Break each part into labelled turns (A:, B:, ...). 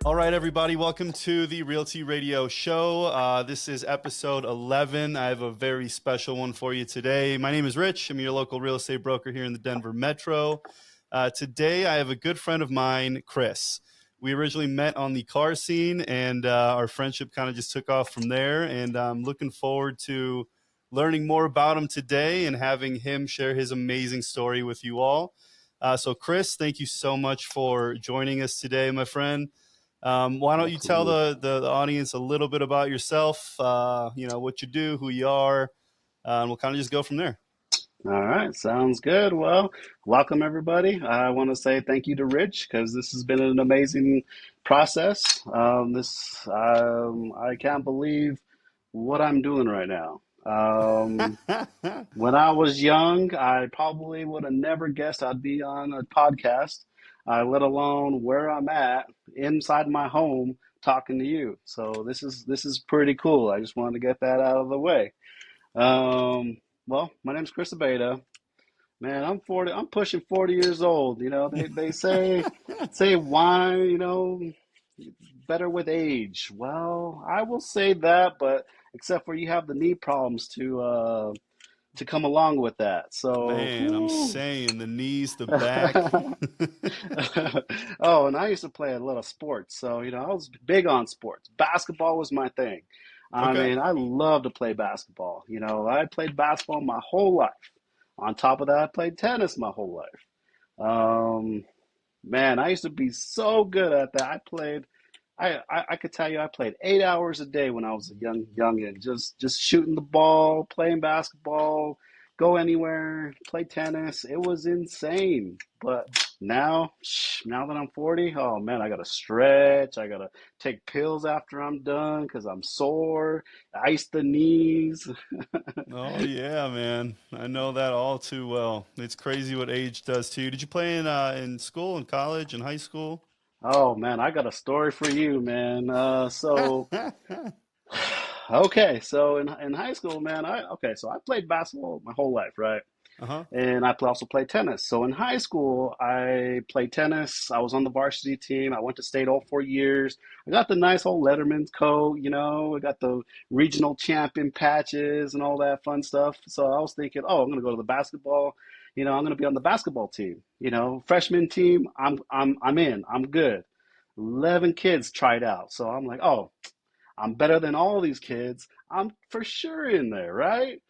A: All right, everybody, welcome to the Realty Radio Show. This is episode 11. I have a very special one for you today. My name is Rich. I'm your local real estate broker here in the Denver Metro. Today, I have a good friend of mine, Chris. We originally met on the car scene, and our friendship kind of just took off from there. And I'm looking forward to learning more about him today and having him share his amazing story with you all. So, Chris, thank you so much for joining us today, my friend. Why don't you tell
B: Absolutely.
A: the audience a little bit about yourself, what you do, who you are, and we'll kind of just go from there.
B: All right, sounds good. Well, welcome everybody. I want to say thank you to Rich because this has been an amazing process. I can't believe what I'm doing right now. When I was young, I probably would have never guessed I'd be on a podcast, let alone where I'm at inside my home talking to you. So this is pretty cool. I just wanted to get that out of the way. Um, well, my name's Chris Abeda. Man, I'm 40. I'm pushing 40 years old. They say wine, better with age. Well, I will say that, but except for you have the knee problems to come along with that. So,
A: Man, I'm
B: whew.
A: saying the knees, the back.
B: Oh, and I used to play a lot of sports. So, I was big on sports. Basketball was my thing. I
A: Okay.
B: mean, I love to play basketball. I played basketball my whole life. On top of that, I played tennis my whole life. Um, Man, I used to be so good at that. I could tell you I played 8 hours a day when I was a youngin, just shooting the ball, playing basketball, go anywhere, play tennis. It was insane. But now that I'm 40, oh man, I gotta stretch. I gotta take pills after I'm done because I'm sore. Ice the knees.
A: Oh yeah, man. I know that all too well. It's crazy what age does to you. Did you play in school, in college, in high school?
B: Oh man, I got a story for you, man. Okay, so in high school, man, so I played basketball my whole life, right?
A: Uh-huh.
B: And I also played tennis. So in high school, I played tennis. I was on the varsity team. I went to state all 4 years. I got the nice old Letterman's coat, I got the regional champion patches and all that fun stuff. So I was thinking, oh, I'm gonna go to the basketball. I'm gonna be on the basketball team. Freshman team. I'm in. I'm good. 11 kids tried out. So I'm like, oh, I'm better than all these kids. I'm for sure in there, right?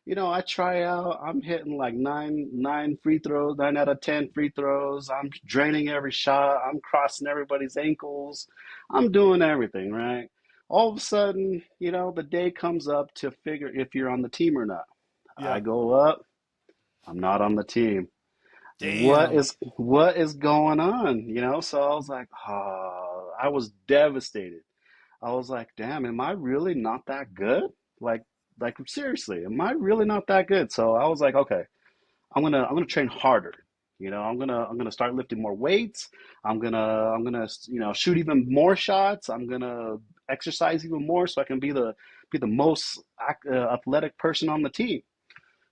B: I try out. I'm hitting like nine free throws, 9 out of 10 free throws. I'm draining every shot. I'm crossing everybody's ankles. I'm doing everything, right? All of a sudden, the day comes up to figure if you're on the team or not. I
A: Yeah.
B: go up. I'm not on the team. What
A: Damn.
B: is what is going on? So I was like, oh, I was devastated. I was like, damn, am I really not that good? Like, like seriously, am I really not that good? So I was like, okay, I'm gonna train harder. I'm gonna start lifting more weights. I'm gonna shoot even more shots. I'm gonna exercise even more so I can be the most athletic person on the team.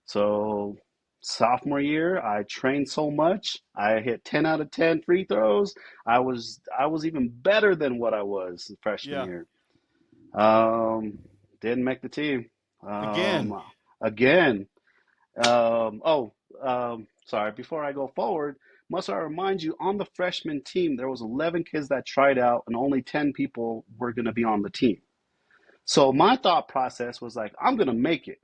B: So sophomore year, I trained so much. I hit 10 out of 10 free throws. I was even better than what I was freshman
A: Yeah.
B: year. Um, didn't make the team.
A: Again.
B: Again. Oh, sorry. Before I go forward, must I remind you, on the freshman team, there was 11 kids that tried out, and only 10 people were going to be on the team. So my thought process was like, I'm going to make it.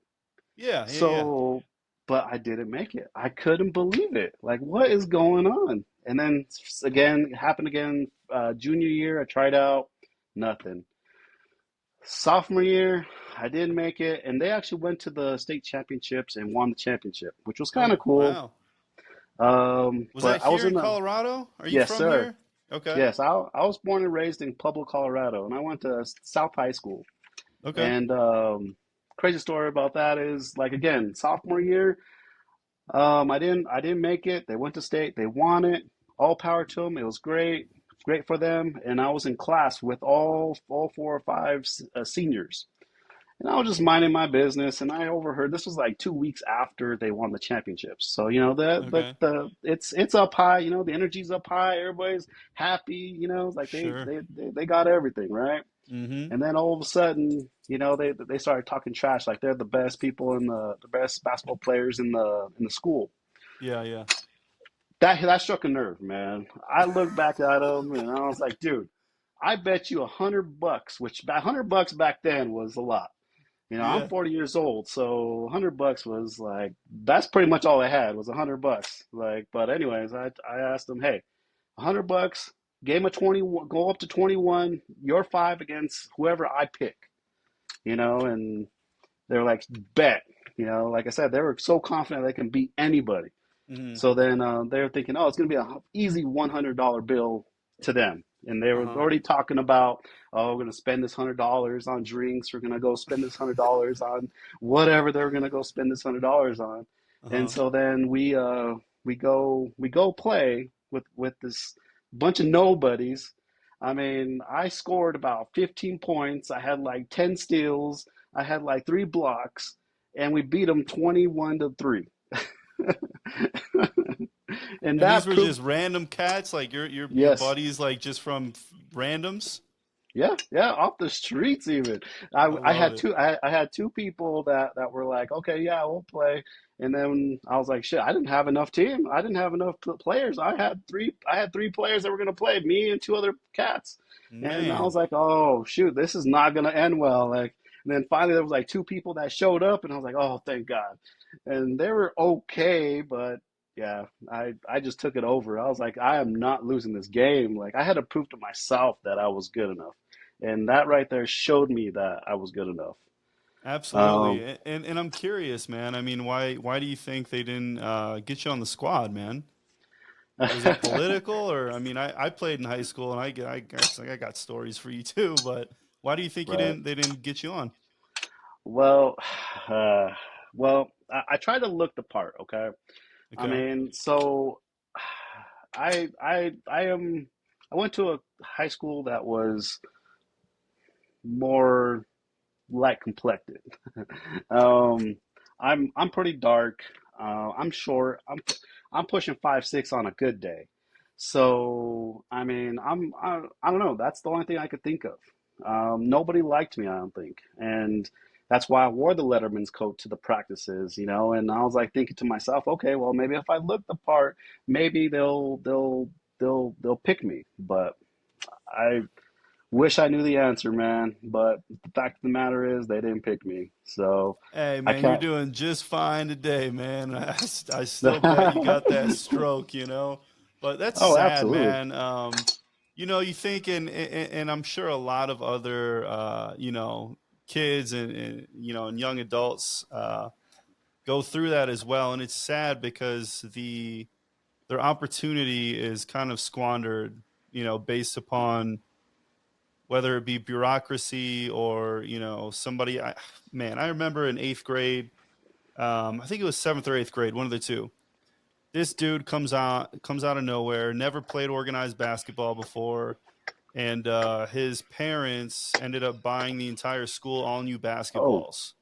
A: Yeah, yeah, yeah.
B: So, but I didn't make it. I couldn't believe it. Like, what is going on? And then again, it happened again. Junior year, I tried out, nothing. Sophomore year, I didn't make it, and they actually went to the state championships and won the championship, which was kind
A: Oh,
B: of cool.
A: wow. Was
B: But
A: that
B: I was
A: here
B: in
A: in
B: the
A: Colorado? Are you
B: Yes,
A: from
B: sir.
A: here? Okay.
B: Yes, I was born and raised in Pueblo, Colorado, and I went to South High School.
A: Okay.
B: And crazy story about that is like again, sophomore year, I didn't make it. They went to state, they won it. All power to them. It was great for them. And I was in class with all 4 or 5 seniors. And I was just minding my business, and I overheard this was like 2 weeks after they won the championships. So
A: Okay.
B: it's up high. The energy's up high. Everybody's happy. It's like
A: Sure.
B: they got everything right.
A: Mm-hmm.
B: And then all of a sudden, they started talking trash like they're the best people in the best basketball players in the school.
A: Yeah, yeah.
B: That struck a nerve, man. I looked back at them and I was like, dude, I bet you $100, which $100 back then was a lot. I'm
A: Yeah.
B: 40 years old, so $100 was like that's pretty much all I had was $100. Like, but anyways, I asked them, hey, $100, game of 21, go up to 21, your five against whoever I pick, and they're like, bet, like I said, they were so confident they can beat anybody.
A: Mm-hmm.
B: So then they were thinking, oh, it's going to be an easy $100 bill to them. And they were
A: Uh-huh.
B: already talking about, oh, we're going to spend this $100 on drinks. We're going to go spend this $100 on whatever they're going to go spend this $100 on. And
A: Uh-huh.
B: so then we go play with this bunch of nobodies. I mean, I scored about 15 points. I had like 10 steals. I had like 3 blocks, and we beat them 21-3. And
A: And these
B: that
A: were
B: proved,
A: just random cats, like your
B: yes,
A: buddies, like just from randoms.
B: yeah, yeah, off the streets even. I,
A: I
B: I
A: love
B: had
A: it.
B: two I had two people that were like, okay, yeah, we'll play. And then I was like, shit, I didn't have enough team. I didn't have enough players. I had three players that were gonna play, me and two other cats. And I
A: Man.
B: was like, oh shoot, this is not gonna end well. Like, and then finally there was like two people that showed up, and I was like, oh, thank God. And they were okay, but yeah, I just took it over. I was like, I am not losing this game. Like, I had to prove to myself that I was good enough. And that right there showed me that I was good enough.
A: Absolutely.
B: Um,
A: And I'm curious, man. I mean, why do you think they didn't get you on the squad, man? Was it political, or I mean, I played in high school, and I got stories for you too. But why do you think
B: right.
A: they didn't get you on?
B: Well, uh, I tried to look the part. Okay. I
A: Okay.
B: mean, so I am. I went to a high school that was more light complected. um, I'm pretty dark. I'm short. I'm pushing 5'6" on a good day. So I mean, I don't know. That's the only thing I could think of. Nobody liked me, I don't think, and that's why I wore the Letterman's coat to the practices, And I was like thinking to myself, okay, well, maybe if I look the part, maybe they'll pick me. But I wish I knew the answer, man. But the fact of the matter is, they didn't pick me. So
A: Hey,
B: I
A: man, you're
B: can't.
A: doing just fine today, man. I still bet you got that stroke, you know. But that's
B: Oh,
A: sad,
B: absolutely.
A: man. You think, and I'm sure a lot of other, kids and young adults go through that as well. And it's sad because their opportunity is kind of squandered, based upon whether it be bureaucracy or somebody. Man, I remember in eighth grade, I think it was seventh or eighth grade, one of the two. This dude comes out of nowhere, never played organized basketball before, and his parents ended up buying the entire school all new
B: Oh,
A: basketballs,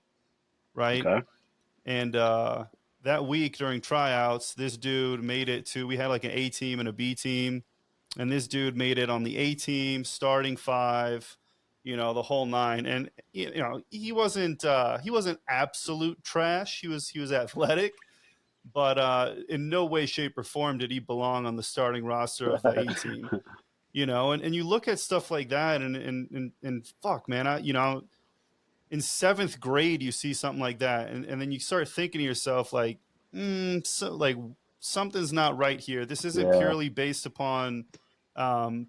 A: right?
B: okay.
A: And that week during tryouts, this dude made it to. We had like an A team and a B team, and this dude made it on the A team, starting five, the whole nine. And he wasn't absolute trash. He was athletic, but in no way, shape, or form did he belong on the starting roster of the A team. And you look at stuff like that, and fuck, man, in seventh grade you see something like that, and then you start thinking to yourself like, so like something's not right here. This isn't
B: Yeah,
A: purely based upon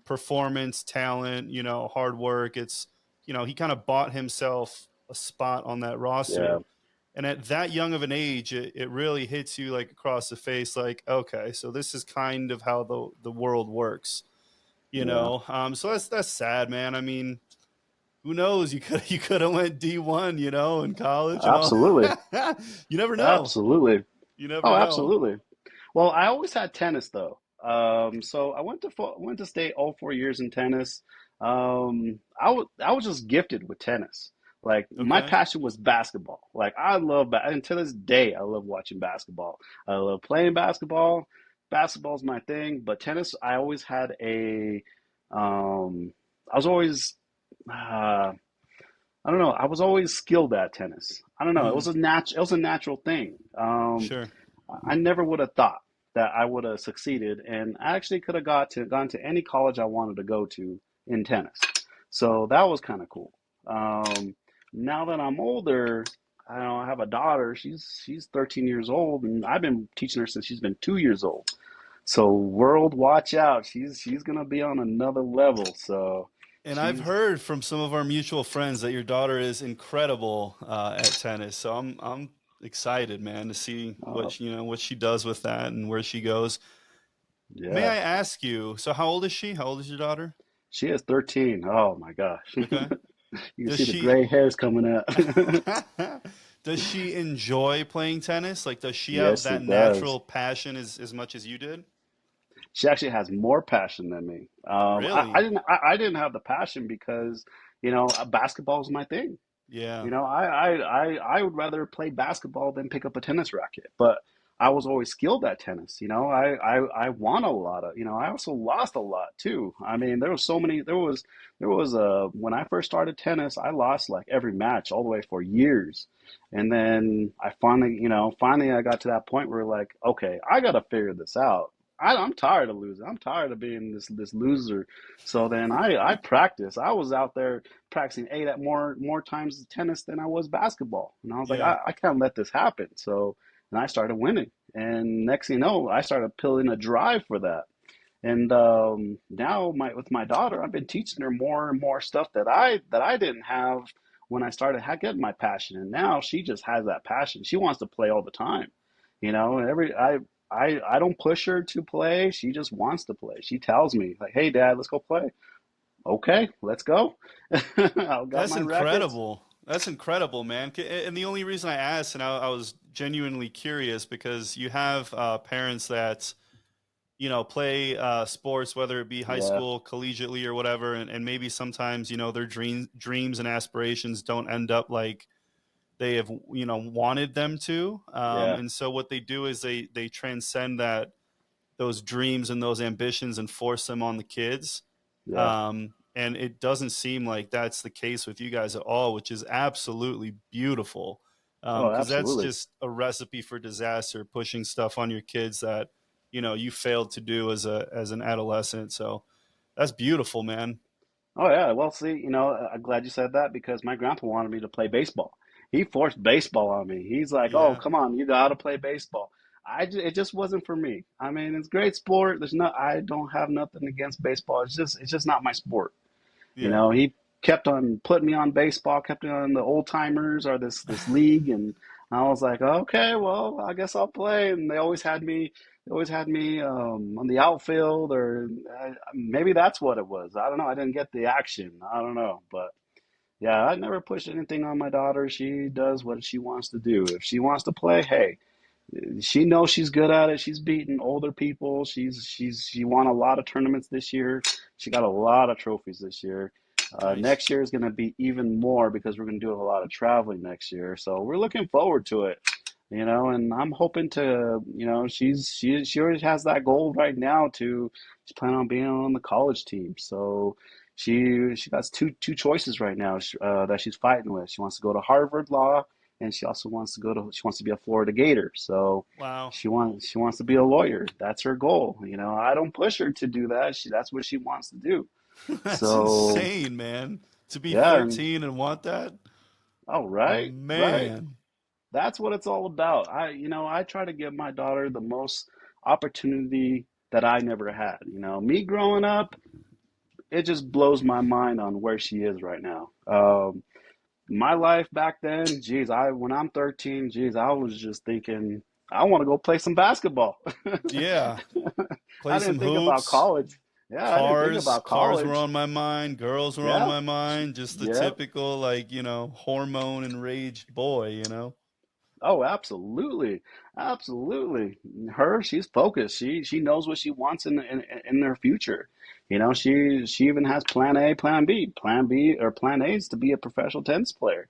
A: performance, talent, hard work. It's he kind of bought himself a spot on that
B: yeah,
A: roster. And at that young of an age, it really hits you like across the face, like, okay, so this is kind of how the world works,
B: yeah.
A: so that's sad, man. I mean, who knows? You could have went D1, in college and all.
B: Absolutely.
A: You never know.
B: Absolutely.
A: You never
B: Oh,
A: know.
B: absolutely. Well, I always had tennis though. So I went to state all 4 years in tennis. I was just gifted with tennis. Like my
A: Okay.
B: passion was basketball. Like I love, and to this day, I love watching basketball. I love playing basketball. Basketball's my thing, but tennis, I always had I was always, uh, I don't know, I was always skilled at tennis. I don't know,
A: Hmm.
B: it was a natural thing.
A: Sure.
B: I never would have thought that I would have succeeded, and I actually could have gone to any college I wanted to go to in tennis. So that was kind of cool. Now that I'm older, I don't know, I have a daughter. She's 13 years old, and I've been teaching her since she's been 2 years old. So world, watch out. She's gonna be on another level. So
A: And I've
B: she's
A: heard from some of our mutual friends that your daughter is incredible at tennis. So I'm excited, man, to see
B: uh,
A: what she does with that and where she goes. May
B: yeah.
A: I ask you? So how old is she? How old is your daughter?
B: She is 13. Oh my gosh.
A: Okay.
B: You can
A: Does
B: see the
A: she
B: gray hairs coming out.
A: does she enjoy playing tennis? Like, does she have
B: Yes, she
A: that
B: does.
A: natural passion as much as you did?
B: She actually has more passion than me.
A: Really?
B: I didn't have the passion because, basketball was my thing.
A: Yeah.
B: I would rather play basketball than pick up a tennis racket. But I was always skilled at tennis. I won a lot of, I also lost a lot too. I mean, there was so many, there was when I first started tennis, I lost like every match all the way for years. And then I finally, finally I got to that point where like, okay, I got to figure this out. I'm tired of losing. I'm tired of being this loser. So then I practiced. I was out there practicing eight at more times tennis than I was basketball. And I was like,
A: Yeah.
B: I can't let this happen. So and I started winning. And next thing you know, I started pulling a drive for that. And now with my daughter, I've been teaching her more and more stuff that I didn't have when I started getting my passion. And now she just has that passion. She wants to play all the time. I don't push her to play. She just wants to play. She tells me like, "Hey, Dad, let's go play." Okay, let's go. I've got
A: That's
B: my rackets.
A: incredible. That's incredible, man. And the only reason I asked, and I was genuinely curious, because you have parents that play sports, whether it be high
B: Yeah,
A: school, collegiately, or whatever, and maybe sometimes their dreams and aspirations don't end up like they have wanted them to.
B: yeah,
A: And so what they do is they transcend that those dreams and those ambitions and force them on the kids.
B: yeah.
A: And it doesn't seem like that's the case with you guys at all, which is absolutely beautiful.
B: Oh,
A: Because that's
B: absolutely.
A: just a recipe for disaster, pushing stuff on your kids that you failed to do as an adolescent. So that's beautiful, man.
B: Oh yeah, well, see, I'm glad you said that because my grandpa wanted me to play baseball. He forced baseball on me. He's like, "Oh,
A: Yeah,
B: come on, you got to play baseball." It just wasn't for me. I mean, it's a great sport. I don't have nothing against baseball. It's just not my sport.
A: yeah.
B: He kept on putting me on baseball, kept me on the old timers or this league, and I was like, okay, well, I guess I'll play. And they always had me on the outfield, or maybe that's what it was. I don't know. I didn't get the action. I don't know, but yeah, I never pushed anything on my daughter. She does what she wants to do. If she wants to play, hey, she knows she's good at it. She's beaten older people. She won a lot of tournaments this year. She got a lot of trophies this year.
A: Nice.
B: Next year is going to be even more because we're going to do a lot of traveling next year. So we're looking forward to it, and I'm hoping to, she already has that goal right now to she's planning on being on the college team. So she got two choices right now that she's fighting with. She wants to go to Harvard Law and she also she wants to be a Florida Gator. So
A: Wow.
B: she wants to be a lawyer. That's her goal. I don't push her to do that. That's what she wants to do.
A: That's
B: So
A: insane, man. To be
B: yeah, and
A: 13 and want that?
B: oh right, right.
A: Man.
B: That's what it's all about. I try to give my daughter the most opportunity that I never had. Me growing up, it just blows my mind on where she is right now. My life back then, geez, when I'm 13, geez, I was just thinking I want to go play some basketball.
A: Yeah.
B: I
A: Play
B: didn't
A: some
B: think about
A: hoops.
B: college. Yeah, I didn't think
A: Cars,
B: about
A: cars were
B: college.
A: on my mind, girls were on
B: Yeah,
A: my mind, just the
B: yeah,
A: typical like, hormone enraged boy.
B: Oh, absolutely, absolutely. She's focused. She knows what she wants in her future. You know, she even has plan A, plan B. Plan B or plan A is to be a professional tennis player.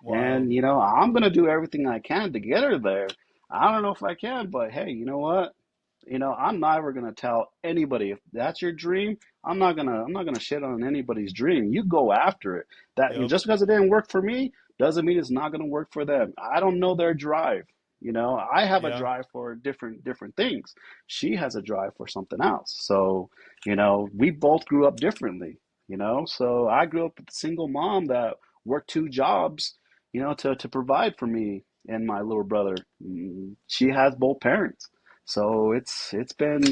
B: And
A: Wild.
B: you know, I'm gonna do everything I can to get her there. I don't know if I can, but hey, you know what? You know, I'm never gonna tell anybody if that's your dream. I'm not gonna shit on anybody's dream. You go after it. That
A: Yep.
B: just because it didn't work for me doesn't mean it's not gonna work for them. I don't know their drive. You know, I have a
A: Yeah.
B: drive for different things. She has a drive for something else. So, you know, we both grew up differently. You know, so I grew up with a single mom that worked two jobs, you know, to provide for me and my little brother. She has both parents. So it's been,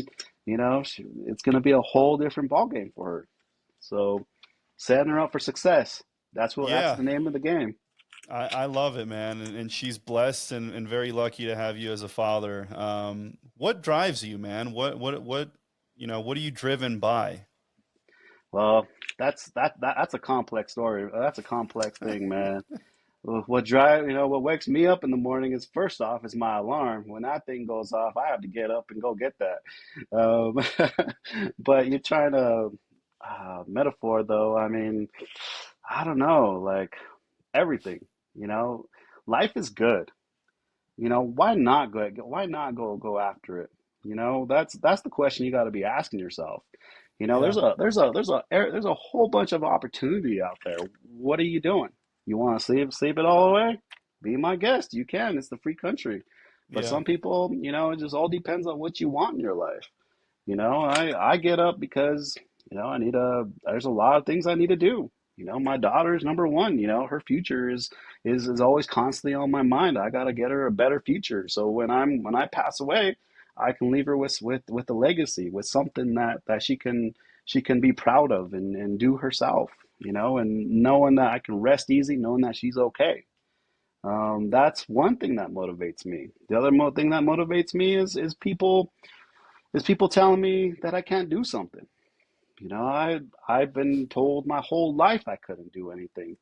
B: you know, it's going to be a whole different ballgame for her. So setting her up for success. That's
A: Yeah.
B: the name of the game.
A: I love it, man. And she's blessed and very lucky to have you as a father. What drives you, man? What are you driven by?
B: Well, that's a complex story. That's a complex thing, man. What wakes me up in the morning is first off is my alarm. When that thing goes off, I have to get up and go get that. But you're trying to metaphor though. I mean, I don't know, like everything. You know, life is good. You know, why not go after it? You know, that's the question you got to be asking yourself. You know,
A: Yeah.
B: there's a whole bunch of opportunity out there. What are you doing? You want to sleep it all away? Be my guest. You can. It's the free country. But
A: Yeah.
B: some people, you know, it just all depends on what you want in your life. You know, I get up because, you know, there's a lot of things I need to do. You know, my daughter's number one, you know, her future is always constantly on my mind. I got to get her a better future. So when I pass away, I can leave her with a legacy, with something that she can be proud of and do herself, you know, and knowing that I can rest easy, knowing that she's okay. That's one thing that motivates me. The other thing that motivates me is people telling me that I can't do something. You know, I've been told my whole life I couldn't do anything.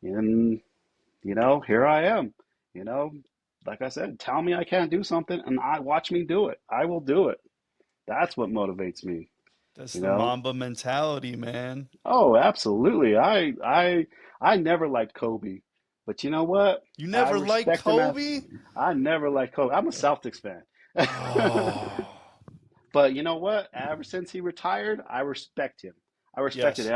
B: And you know, here I am. You know, like I said, tell me I can't do something and I watch me do it. I will do it. That's what motivates me,
A: That's
B: you
A: the
B: know.
A: Mamba mentality, man.
B: Oh, absolutely. I never liked Kobe. But you know what?
A: You
B: I
A: never liked
B: respect him as
A: Kobe?
B: I never liked Kobe. I'm a Celtics fan.
A: Oh.
B: But you know what? Ever since he retired, I respect him. I respected
A: Yes.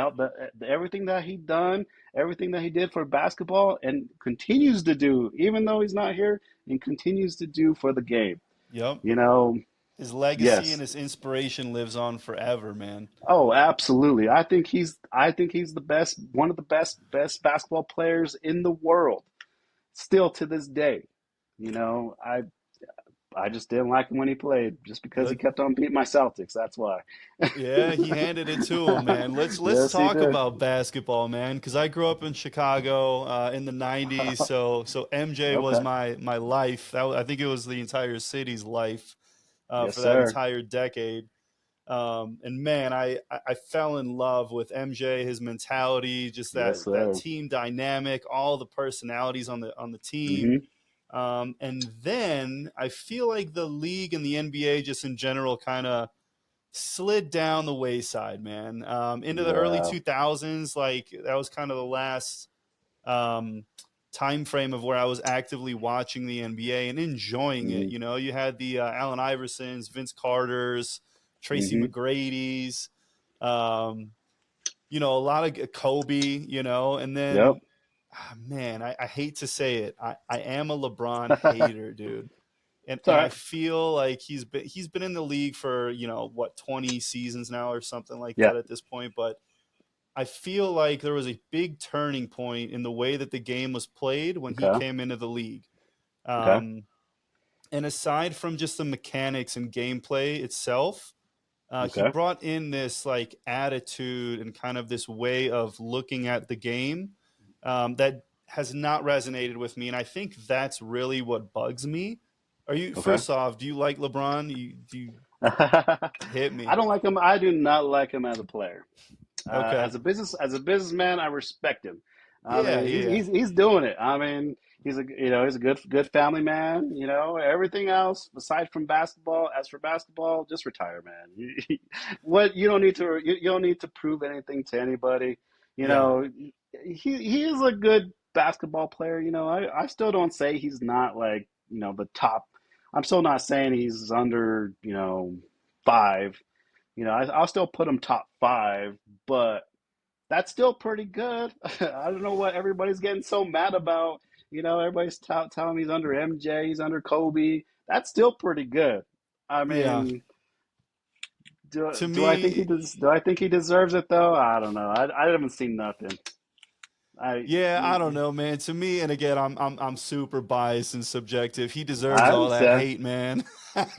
B: everything that he done, everything that he did for basketball, and continues to do, even though he's not here, and continues to do for the game.
A: Yep.
B: You know,
A: His legacy and
B: yes.
A: his inspiration lives on forever, man.
B: Oh, absolutely. I think he's the best, one of the best basketball players in the world, still to this day. You know, I just didn't like him when he played, just because he
A: Let
B: kept on beating my Celtics. That's why.
A: Yeah, he handed it to him, man. Let's
B: Yes, he
A: talk
B: did.
A: about basketball, man, because I grew up in Chicago in the '90s. So MJ was
B: Okay.
A: my life. I think it was the entire city's life
B: Yes,
A: for that
B: sir.
A: entire decade. And man, I fell in love with MJ, his mentality, just
B: Yes,
A: that
B: sir.
A: team dynamic, all the personalities on the team.
B: Hmm.
A: And then I feel like the league and the NBA just in general kind of slid down the wayside, man. Into the early
B: Yeah.
A: 2000s, like that was kind of the last um, time frame of where I was actively watching the NBA and enjoying it.
B: Hmm.
A: You know, you had the Allen Iversons, Vince Carters, Tracy
B: Hmm.
A: McGrady's, um, a lot of Kobe, and
B: Yep.
A: then, man, I hate to say it. I am a LeBron hater, dude. And
B: It's all
A: I
B: right.
A: feel like he's been in the league for, what, 20 seasons now or something like
B: Yeah.
A: that at this point, but I feel like there was a big turning point in the way that the game was played when he
B: Okay.
A: came into the league.
B: Okay.
A: Um, and aside from just the mechanics and gameplay itself, he
B: Okay.
A: brought in this like attitude and kind of this way of looking at the game that has not resonated with me, and I think that's really what bugs me. Are you
B: Okay.
A: First off, do you like LeBron? Do you hit
B: I
A: me?
B: don't like him. I do not like him as a player.
A: Okay.
B: As a businessman, I respect him. I
A: Yeah,
B: mean,
A: yeah, yeah.
B: he's doing it. I mean, he's a good family man. Everything else aside from basketball. As for basketball, just retire, man. What you don't need to prove anything to anybody. You
A: Yeah.
B: know, he is a good basketball player. I still don't say he's not like the top. I'm still not saying he's under five. I'll still put him top five, but that's still pretty good. I don't know what everybody's getting so mad about. Everybody's telling me he's under MJ, he's under Kobe. That's still pretty good. I
A: Yeah.
B: mean, do,
A: To
B: do I think
A: me,
B: do I think he deserves it though? I don't know. I haven't seen nothing. I
A: yeah, I don't know, man. To me, and again, I'm super biased and subjective. He deserves
B: I
A: all that
B: understand.
A: hate, man.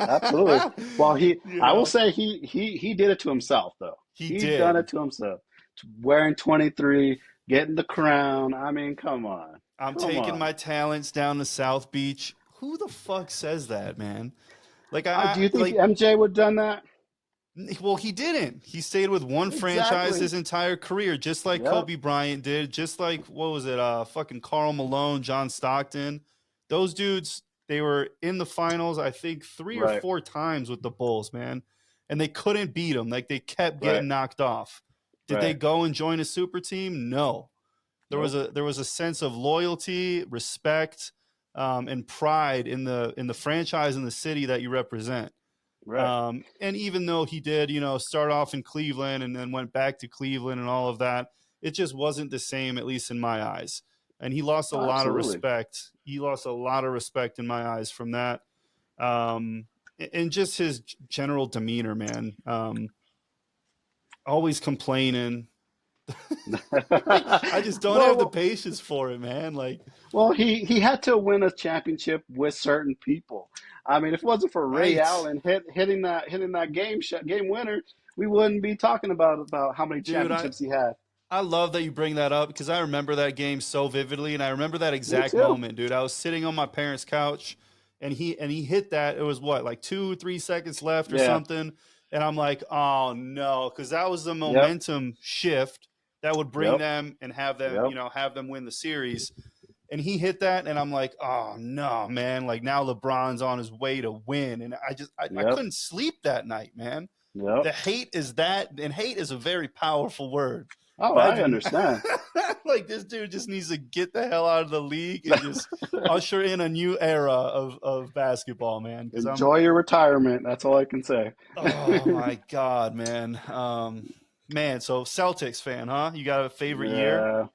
B: Absolutely. Well,
A: You
B: I will
A: know,
B: say he did it to himself though.
A: he
B: He done it
A: did.
B: to himself. Wearing 23, getting the crown. I mean, come on.
A: I'm
B: Come
A: taking
B: on.
A: my talents down to South Beach. Who the fuck says that, man? Like
B: Do you think
A: like
B: MJ would have done that?
A: well, he didn't. He stayed with one franchise
B: Exactly.
A: his entire career, just like
B: Yep.
A: Kobe Bryant did, just like what was it, fucking Karl Malone, John Stockton. Those dudes, they were in the finals, I think, three or
B: Right.
A: four times with the Bulls, man, and they couldn't beat them. Like they kept
B: Right.
A: getting knocked off. Did they
B: Right.
A: go and join a super team? No.
B: Nope.
A: There was a sense of loyalty, respect, and pride in the franchise and the city that you represent.
B: Right.
A: And even though he did, start off in Cleveland and then went back to Cleveland and all of that, it just wasn't the same, at least in my eyes. And he lost a
B: Oh,
A: lot of
B: absolutely.
A: respect. He lost a lot of respect in my eyes from that. Um, and just his general demeanor, man. Always complaining. Like, I just don't have the
B: well,
A: patience for it, man. Like,
B: he had to win a championship with certain people. I mean, if it wasn't for Ray
A: right.
B: Allen hitting that game winner, we wouldn't be talking about how many
A: Dude,
B: championships he had.
A: I love that you bring that up because I remember that game so vividly, and I remember that
B: Me
A: exact
B: too.
A: moment, dude. I was sitting on my parents' couch, and he hit that. It was what, like 2 3 seconds left or
B: Yeah.
A: something, and I'm like, oh no, because that was the
B: Yep.
A: momentum shift that would bring
B: Yep.
A: them and have them,
B: Yep.
A: have them win the series. And he hit that, and I'm like, oh no, man! Like now LeBron's on his way to win, and I
B: Yep.
A: couldn't sleep that night, man.
B: Yep.
A: The hate is that, and hate is a very powerful word.
B: Oh,
A: But I
B: I
A: didn't
B: understand.
A: like this dude just needs to get the hell out of the league and just usher in a new era of basketball, man. Because I'm,
B: Enjoy your retirement. That's all I can say.
A: oh my god, man. Man. So Celtics fan, huh? You got a favorite year?
B: Yeah.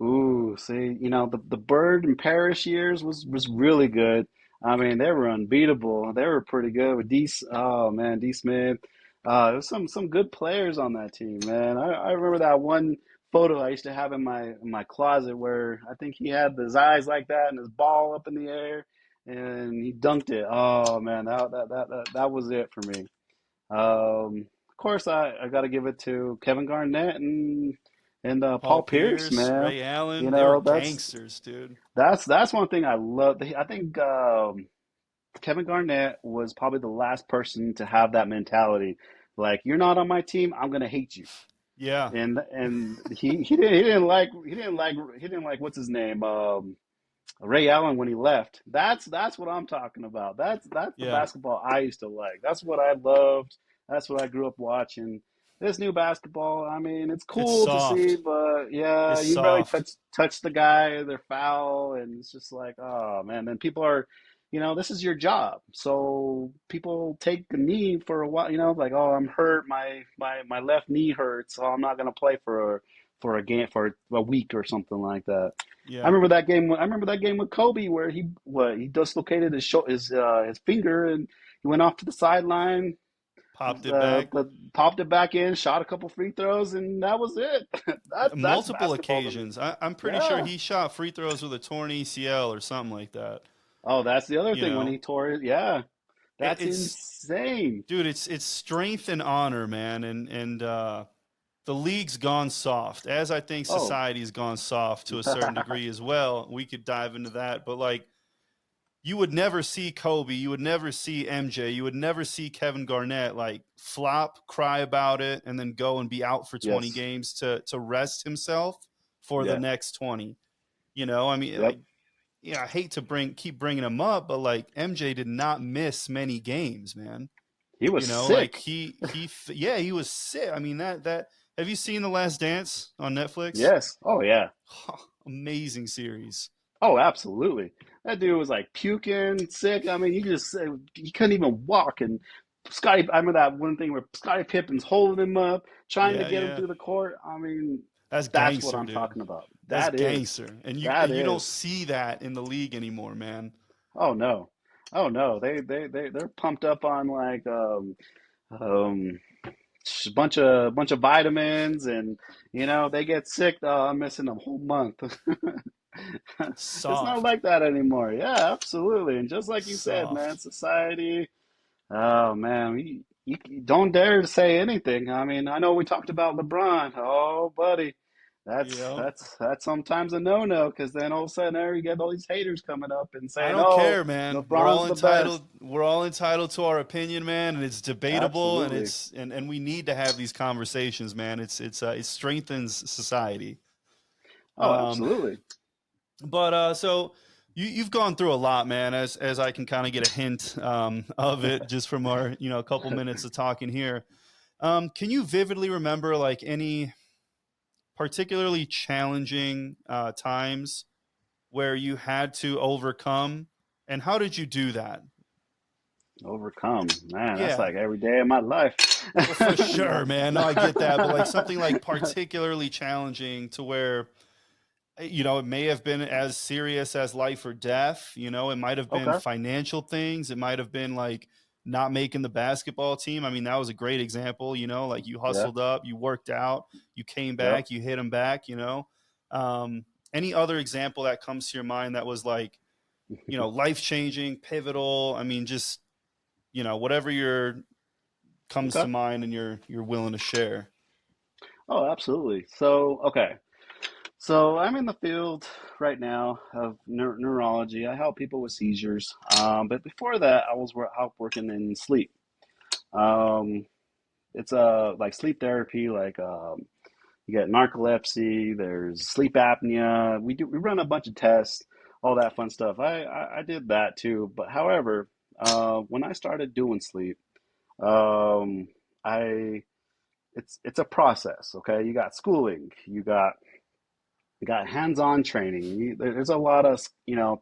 B: Ooh, see, the Bird and Parrish years was really good. I mean, they were unbeatable. They were pretty good with Oh man, D Smith. There was some good players on that team, man. I remember that one photo I used to have in my closet where I think he had his eyes like that and his ball up in the air, and he dunked it. Oh man, that was it for me. Of course, I got to give it to Kevin Garnett and
A: Paul
B: Paul Pierce,
A: Pierce,
B: man.
A: Ray
B: You
A: Allen, they were
B: know, that's
A: gangsters, dude.
B: that's one thing I love. I think Kevin Garnett was probably the last person to have that mentality. Like, you're not on my team, I'm gonna hate you.
A: Yeah,
B: And he didn't like what's his name, Ray Allen when he left. That's what I'm talking about. That's the
A: yeah.
B: basketball I used to like. That's what I loved. That's what I grew up watching. This new basketball, I mean, it's
A: It's
B: cool to see,
A: soft.
B: but yeah,
A: It's
B: you barely touch
A: soft.
B: touch the guy, they're foul, and it's just like, oh man. Then people are, this is your job, so people take the knee for a while. Like, oh, I'm hurt, my left knee hurts, so I'm not gonna play for a game for a week or something like that. I
A: Yeah,
B: remember that game. I remember that game with Kobe where he dislocated his finger and he went off to the sideline,
A: popped it back.
B: popped it back in, shot a couple free throws, and that was it. That's
A: Multiple
B: basketball to me.
A: occasions. I'm pretty sure
B: Yeah.
A: he shot free throws with a torn ACL or something like that.
B: Oh, that's the other
A: You
B: thing when
A: know,
B: he tore it. Yeah, that's
A: it's
B: insane.
A: dude, it's strength and honor, man, and the league's gone soft, as I think
B: Oh,
A: society's gone soft to a certain degree as well. We could dive into that, but like you would never see Kobe, you would never see MJ, you would never see Kevin Garnett like flop, cry about it, and then go and be out for 20
B: yes,
A: games to rest himself for the
B: yeah,
A: next 20. I mean,
B: yep,
A: like yeah, I hate to keep bringing him up, but like MJ did not miss many games, man.
B: He was
A: You know, like
B: sick.
A: yeah, he was sick. I mean, that have you seen The Last Dance on Netflix?
B: Yes. Oh yeah.
A: Amazing series.
B: Oh, absolutely. That dude was like puking, sick. I mean, he couldn't even walk. And I remember that one thing where Scottie Pippen's holding him up, trying to
A: Yeah,
B: get him
A: yeah.
B: through the court. I mean,
A: That's
B: that's what
A: gangster,
B: I'm
A: dude.
B: talking about.
A: That's
B: That is,
A: gangster. And you
B: that
A: don't
B: is.
A: see that in the league anymore, man.
B: Oh no, oh no. They're pumped up on like um bunch of vitamins, and they get sick. Oh, I'm missing a whole month. It's not
A: Soft.
B: like that anymore. Yeah, absolutely. And just like you said, man,
A: Soft.
B: society. Oh man, you don't dare to say anything. I mean, I know we talked about LeBron. Oh, buddy, that's
A: Yeah.
B: that's that's sometimes a no-no because then all of a sudden there you get all these haters coming up and
A: I
B: saying,
A: don't
B: "Oh,
A: care, man.
B: LeBron's the best."
A: We're all entitled to our opinion, man, and it's debatable, and
B: Absolutely.
A: and we need to have these conversations, man. It strengthens society.
B: Oh,
A: Um,
B: absolutely.
A: but so you've gone through a lot, man, as I can kind of get a hint of it just from our a couple minutes of talking here. Can you vividly remember like any particularly challenging times where you had to overcome, and how did you do that?
B: Overcome, man. That's
A: Yeah.
B: like every day of my life.
A: Well, for sure,
B: No.
A: man. No, I get that, but like something like particularly challenging to where it may have been as serious as life or death. It might have been
B: Okay.
A: financial things. It might have been like not making the basketball team. I mean, that was a great example. Like you
B: Yeah.
A: hustled up, you worked out, you came
B: Yep.
A: back, you hit them back. Um, any other example that comes to your mind that was like life changing, pivotal? I mean, just whatever your comes
B: Okay.
A: to mind and you're willing to share.
B: Oh, absolutely. So, okay. So I'm in the field right now of neurology. I help people with seizures. But before that, I was out working in sleep. Um, it's like sleep therapy, like you get narcolepsy, there's sleep apnea. We run a bunch of tests, all that fun stuff. I did that too. But however, when I started doing sleep, um, I it's a process. Okay, you got schooling, you got hands-on training. There's a lot of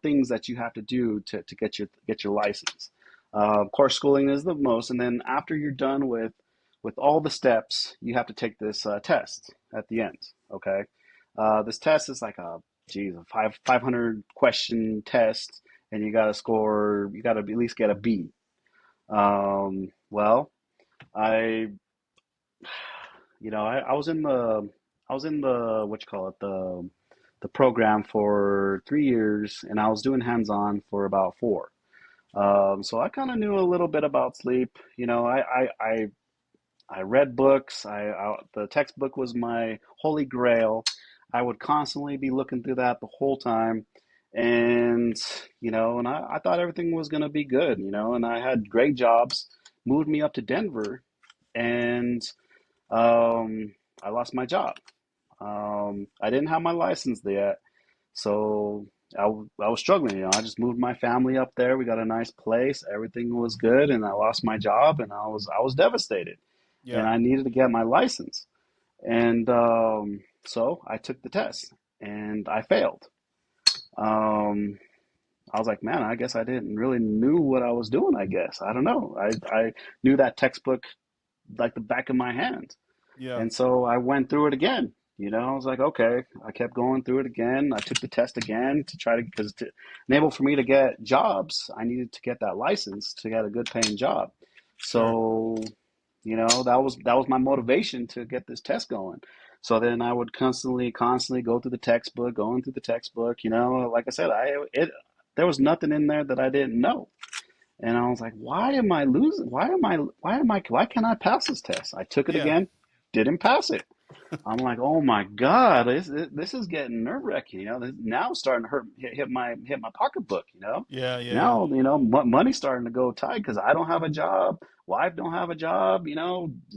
B: things that you have to do to get your license. Of course, schooling is the most, and then after you're done with all the steps, you have to take this test at the end. Okay, this test is like a 500 question test, and you got to at least get a B. Well, I I was in the what you call it, the program for 3 years, and I was doing hands-on for about four. So I kind of knew a little bit about sleep. I read books. The textbook was my holy grail. I would constantly be looking through that the whole time, and I thought everything was gonna be good. And I had great jobs. Moved me up to Denver, and um, I lost my job. I didn't have my license yet, so I was struggling. I just moved my family up there. We got a nice place. Everything was good, and I lost my job, and I was devastated, and
A: Yeah.
B: I needed to get my license. And so I took the test, and I failed. Um, I was like, man, I guess I didn't really knew what I was doing. I guess I don't know. I knew that textbook like the back of my hand.
A: Yeah.
B: And so I went through it again. I was like, okay. I kept going through it again. I took the test again to try to, because to enable for me to get jobs, I needed to get that license to get a good paying job.
A: Sure.
B: So, that was my motivation to get this test going. So then I would constantly go through the textbook, going through the textbook. Like I said, there was nothing in there that I didn't know. And I was like, why am I losing? Why can't I pass this test? I took it
A: Yeah.
B: again, didn't pass it. I'm like, oh my God, this is getting nerve-wracking. Now it's starting to hit my pocketbook.
A: Yeah. Yeah. Yeah.
B: Now, money's starting to go tight because I don't have a job, wife don't have a job.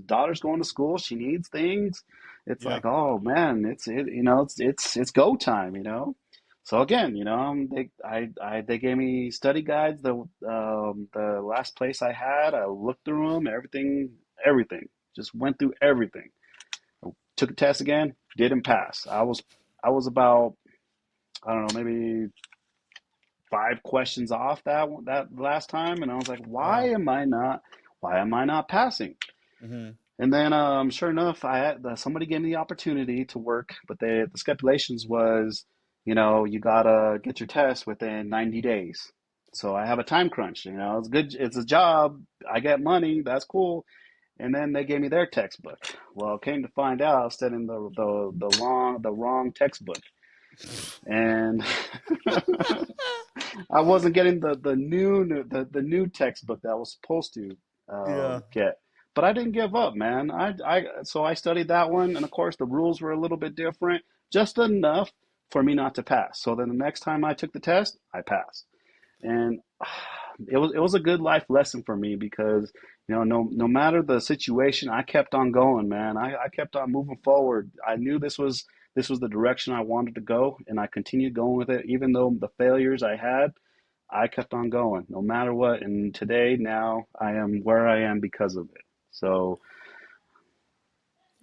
B: Daughter's going to school, she needs things. It's
A: Yeah.
B: like, oh man, it's go time. So again, they gave me study guides. The last place I had, I looked through them, everything, just went through everything. Took a test again, didn't pass. I was about, I don't know, maybe 5 questions off that last time, and I was like,
A: Wow.
B: why am I not passing?
A: Hmm.
B: And then, sure enough, somebody gave me the opportunity to work, but the stipulations was, you gotta get your test within 90 days. So I have a time crunch. It's good. It's a job. I get money. That's cool. And then they gave me their textbook. Well, came to find out, I was studying the wrong textbook, and I wasn't getting the new textbook that I was supposed to
A: Yeah.
B: get. But I didn't give up, man. So I studied that one, and of course the rules were a little bit different, just enough for me not to pass. So then the next time I took the test, I passed, and it was a good life lesson for me because no matter the situation, I kept on going, man. I kept on moving forward. I knew this was the direction I wanted to go, and I continued going with it, even though the failures I had. I kept on going no matter what. And today, now I am where I am because of it. So,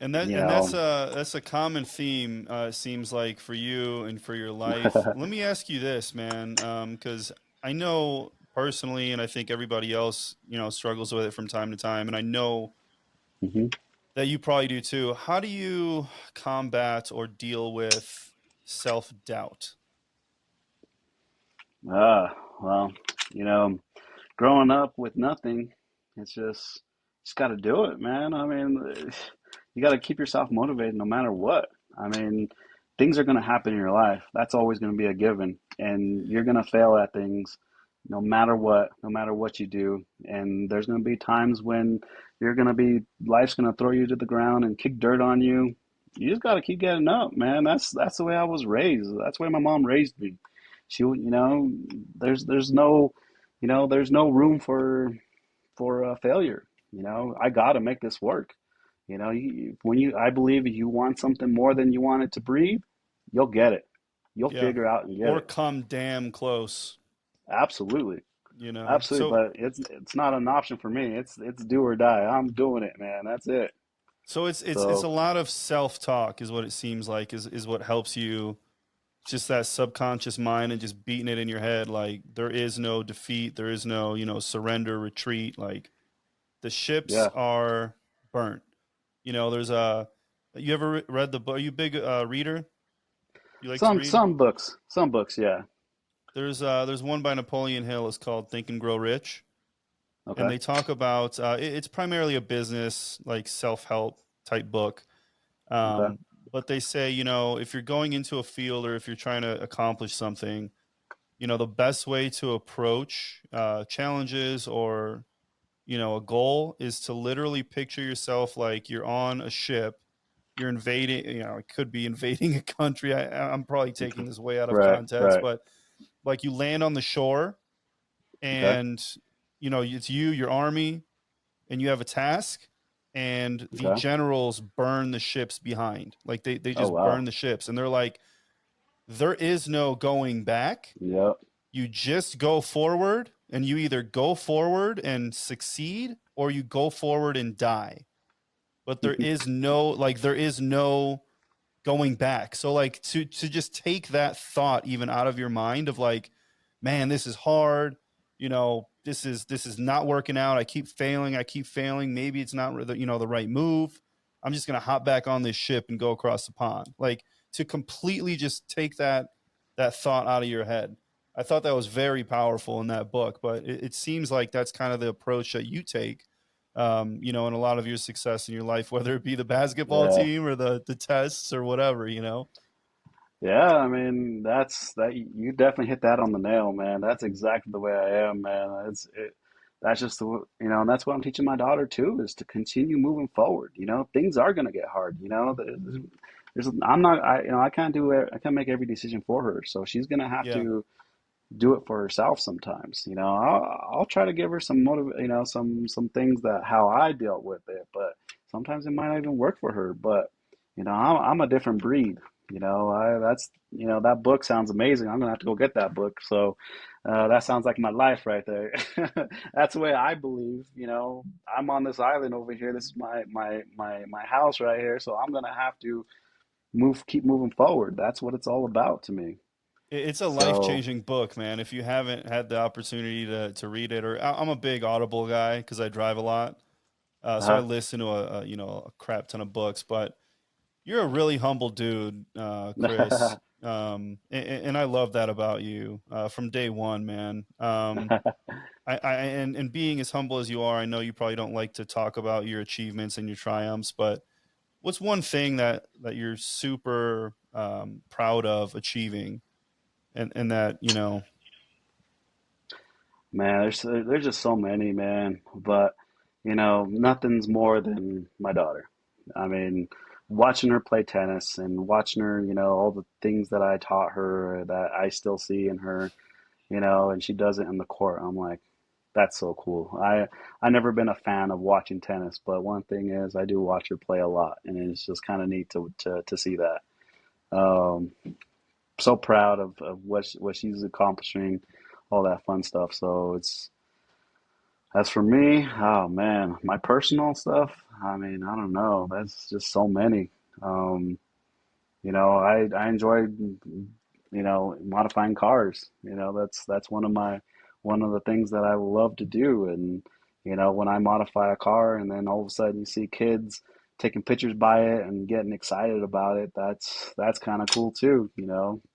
A: And
B: you know,
A: that's a common theme, it seems like, for you and for your life. Let me ask you this, man, because I know personally, and I think everybody else, struggles with it from time to time, and I know
B: mhm.
A: that you probably do too. How do you combat or deal with self doubt?
B: Well, you know, growing up with nothing, it's just got to do it, man. I mean, you got to keep yourself motivated no matter what. I mean, things are going to happen in your life. That's always going to be a given, and you're going to fail at things no matter what you do. And there's going to be times when life's going to throw you to the ground and kick dirt on you. You just got to keep getting up, man. That's the way I was raised. That's the way my mom raised me. There's no, there's no room for failure. I got to make this work. I believe if you want something more than you want it to breathe, you'll get it. You'll
A: Yeah.
B: figure out and get
A: Or
B: it.
A: come damn close,
B: Absolutely,
A: you know?
B: absolutely.
A: So,
B: But it's not an option for me. It's do or die. I'm doing it, man. That's it.
A: so it's a
B: So
A: lot of self talk, is what it seems like, is what helps you, just that subconscious mind and just beating it in your head like there is no defeat, there is no, surrender, retreat. Like the ships
B: yeah,
A: are burnt. There's a you ever read the book? Are you a big reader? You like to
B: some
A: read?
B: some books, some books. Yeah.
A: There's one by Napoleon Hill. It's called Think and Grow Rich, and
B: Okay.
A: they talk about it's primarily a business, like, self-help type book.
B: Okay.
A: um, but they say, if you're going into a field or if you're trying to accomplish something, the best way to approach challenges or, a goal is to literally picture yourself like you're on a ship. You're invading, it could be invading a country. I'm probably taking this way out of
B: Right.
A: context,
B: Right.
A: but like you land on the shore,
B: Okay.
A: and, it's you, your army, and you have a task, and the
B: Okay.
A: generals burn the ships behind. Like they
B: Oh
A: just burn
B: wow.
A: the ships, and they're like, there is no going back.
B: Yep.
A: You just go forward, and you either go forward and succeed or you go forward and die. But there is no going back. So, like, to just take that thought even out of your mind of like, man, this is hard. This is not working out. I keep failing. I keep failing. Maybe it's not the right move. I'm just gonna hop back on this ship and go across the pond. Like, to completely just take that thought out of your head. I thought that was very powerful in that book, but it seems like that's kind of the approach that you take, in a lot of your success in your life, whether it be the basketball
B: Yeah.
A: team or the tests or whatever.
B: Yeah, I mean that you definitely hit that on the nail, man. That's exactly the way I am, man. That's just and that's what I'm teaching my daughter too, is to continue moving forward. Things are gonna get hard. I'm not, I can't I can't make every decision for her, so she's gonna have
A: Yeah.
B: to do it for herself sometimes. I'll try to give her some some things that how I dealt with it, but sometimes it might not even work for her. But I'm a different breed. That book sounds amazing. I'm gonna have to go get that book. So that sounds like my life right there. That's the way I believe. I'm on this island over here. This is my house right here. So I'm gonna have to keep moving forward. That's what it's all about to me.
A: It's a
B: So
A: life-changing book, man. If you haven't had the opportunity to read it, or I'm a big Audible guy because I drive a lot, so I
B: uh,
A: listen to a crap ton of books. But you're a really humble dude, Chris, and I love that about you from day one, man. And being as humble as you are, I know you probably don't like to talk about your achievements and your triumphs, but what's one thing that you're super proud of achieving, and that
B: man, there's just so many, man. But nothing's more than my daughter. I mean, watching her play tennis and watching her, all the things that I taught her that I still see in her, and she does it in the court. I'm like, that's so cool. I never been a fan of watching tennis, but one thing is I do watch her play a lot, and it's just kind of neat to see that. Um, so proud of what she's accomplishing, all that fun stuff. So it's as for me, oh man, my personal stuff. I mean, I don't know. That's just so many. Um, I enjoy modifying cars. That's one of the things that I love to do. And when I modify a car, and then all of a sudden you see kids taking pictures by it and getting excited about it, that's kind of cool too.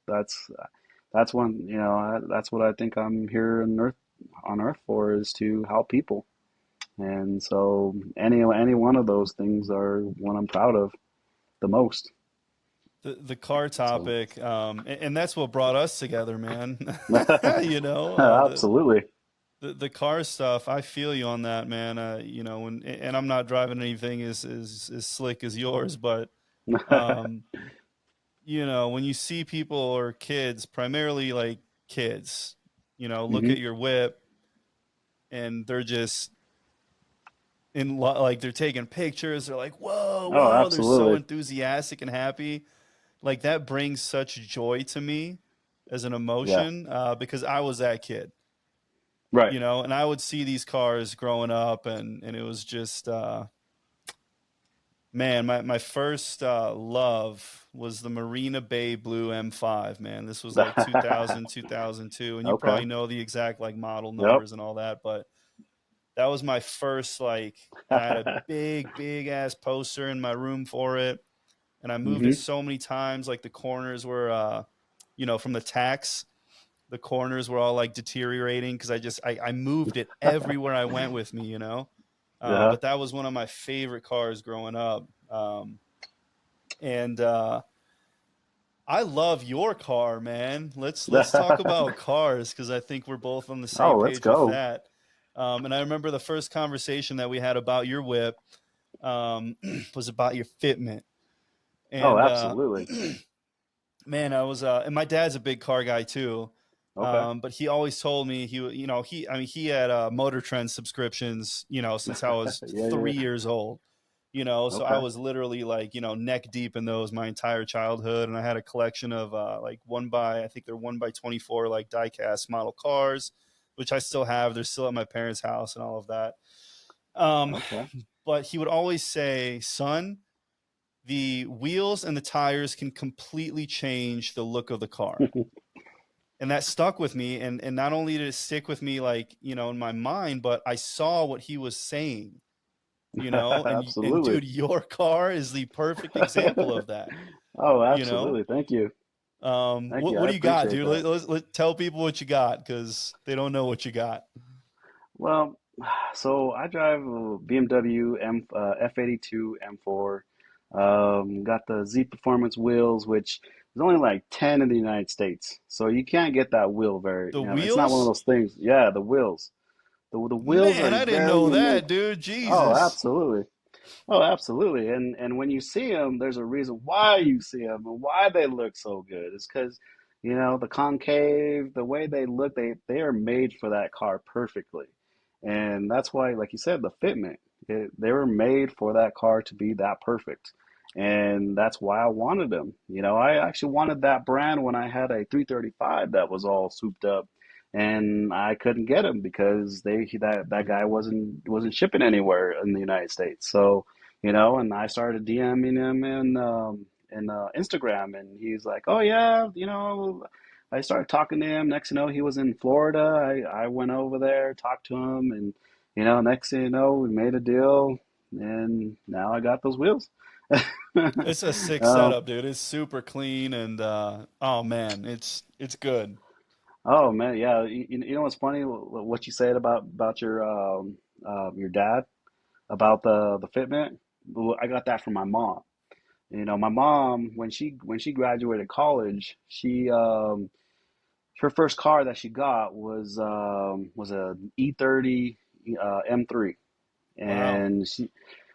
B: That's one. That's what I think I'm here on Earth for, is to help people. And so any one of those things are one I'm proud of the most.
A: the car
B: So
A: topic, and that's what brought us together, man. you know,
B: absolutely.
A: the car stuff. I feel you on that, man. And I'm not driving anything as slick as yours, but um, when you see people or kids, primarily like kids, look
B: Hmm.
A: at your whip and they're just like they're taking pictures. They're like, whoa,
B: Oh,
A: whoa. They're so
B: absolutely.
A: enthusiastic and happy. Like that brings such joy to me as an
B: Yeah.
A: emotion because I was that kid,
B: Right.
A: and I would see these cars growing up, and it was just man, my first love was the Marina Bay Blue M5, man. This was like 2000, 2002, and you
B: Okay.
A: probably know the exact like model
B: Yep.
A: numbers and all that, but that was my first like, and I had a big ass poster in my room for it, and I moved it
B: Hmm.
A: so many times. Like the corners were, from the tacks, the corners were all like deteriorating because I moved it everywhere I went with me.
B: Yeah.
A: But that was one of my favorite cars growing up. And I love your car, man. Let's talk about cars because I think we're both on the
B: Oh,
A: same
B: let's
A: page with
B: go.
A: that. And I remember the first conversation that we had about your whip was about your fitment.
B: Oh,
A: And
B: absolutely.
A: man, I was and my dad's a big car guy too.
B: Okay.
A: But he always told me he had Motor Trend subscriptions, since I was
B: Yeah, yeah.
A: 3 years old. So I
B: Okay.
A: was literally like, neck deep in those my entire childhood, and I had a collection of like I think they're 1 by 24 like diecast model cars, which I still have. They're still at my parents' house and all of that. Um,
B: Okay.
A: but he would always say, "Son, the wheels and the tires can completely change the look of the car." And that stuck with me, and not only did it stick with me like, in my mind, but I saw what he was saying, and
B: Absolutely.
A: dude, your car is the perfect example of that,
B: Oh,
A: you know?
B: absolutely. Thank you. Thank you.
A: What
B: I
A: do you got,
B: appreciate
A: dude?
B: that.
A: Let tell people what you got because they don't know what you got.
B: Well, so I drive a BMW F82 M4. Got the Z Performance wheels, which is only like 10 in the United States. So you can't get that wheel very,
A: The
B: it's not one of
A: wheels?
B: those things. Yeah, the wheels. The wheels
A: Man,
B: are
A: I didn't
B: very
A: know
B: unique.
A: that, dude.
B: Oh,
A: Jesus.
B: absolutely. Oh, absolutely. And when you see them, there's a reason why you see them and why they look so good. It's because, the concave, the way they look, they are made for that car perfectly. And that's why, like you said, the fitment, they were made for that car to be that perfect. and that's why I wanted them. You know, I actually wanted that brand when I had a 335 that was all souped up, and I couldn't get them because that guy wasn't shipping anywhere in the United States. So, you know, and I started DMing him in Instagram, and he's like, "Oh yeah, you know." I started talking to him. Next thing you know, he was in Florida. I went over there, talked to him, and you know, next thing you know, we made a deal, and now I got those wheels.
A: It's a sick
B: Um,
A: setup, dude. It's super clean and oh man, it's good.
B: oh man, yeah. You know what's funny? What you said about your dad about the fitment. Well, I got that from my mom. You know, my mom when she graduated college, she her first car that she got was a E30 M3.
A: Wow.
B: And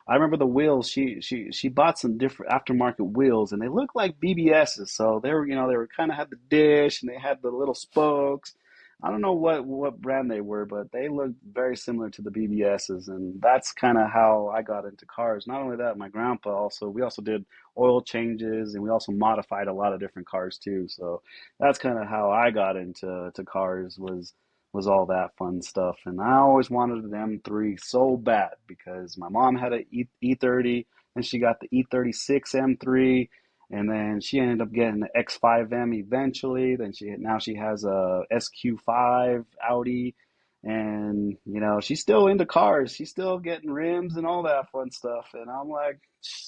B: I remember the wheels. She bought some different aftermarket wheels, and they looked like BBSs. So they were, you know, they were kind of had the dish and they had the little spokes. I don't know what brand they were, but they looked very similar to the BBSs, and that's kind of how I got into cars. Not only that, my grandpa also we also did oil changes, and we also modified a lot of different cars too. So that's kind of how I got into to cars was all that fun stuff. And I always wanted an M3 so bad because my mom had an E30 and she got the E36 M3, and then she ended up getting the X5M eventually. Then she has a SQ5 Audi, and you know she's still into cars. She's still getting rims and all that fun stuff. And I'm like,